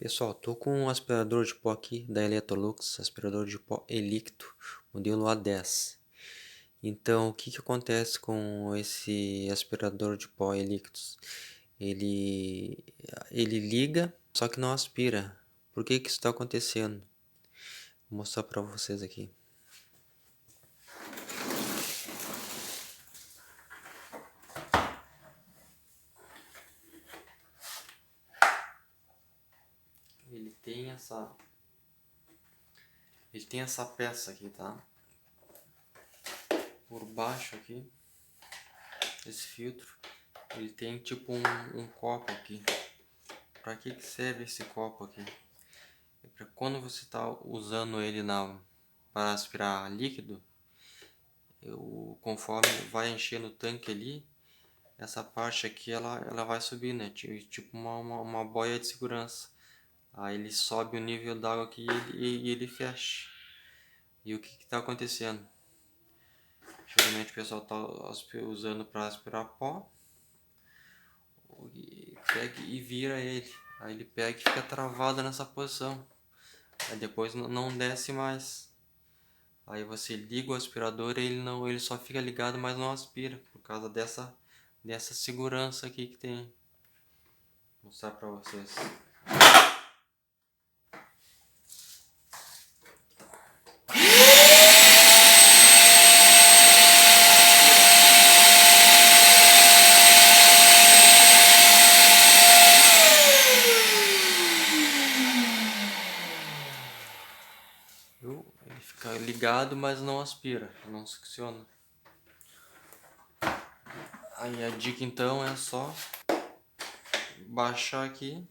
Pessoal, tô com um aspirador de pó aqui da Electrolux, aspirador de pó Elicto, modelo A10. Então, o que acontece com esse aspirador de pó Elictus? Ele, ele liga, só que não aspira. Por que isso está acontecendo? Vou mostrar para vocês aqui. Ele tem essa peça aqui, tá? Por baixo aqui, esse filtro, ele tem tipo um copo aqui. Para que serve esse copo aqui? É para quando você está usando ele para aspirar líquido, conforme vai enchendo o tanque ali, essa parte aqui ela vai subir, né? Tipo uma boia de segurança. Aí ele sobe o nível d'água aqui e ele fecha. E o que está acontecendo? Geralmente o pessoal está usando para aspirar pó, e pega e vira ele. Aí ele pega e fica travado nessa posição. Aí depois não desce mais. Aí você liga o aspirador e ele só fica ligado, mas não aspira, por causa dessa segurança aqui que tem. Vou mostrar para vocês. Viu? Ele fica ligado, mas não aspira, não succiona. Aí a dica então é só baixar aqui.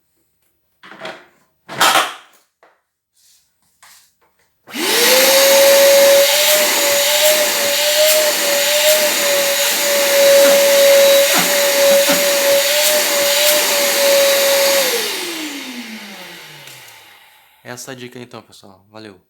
Essa é a dica então, pessoal. Valeu!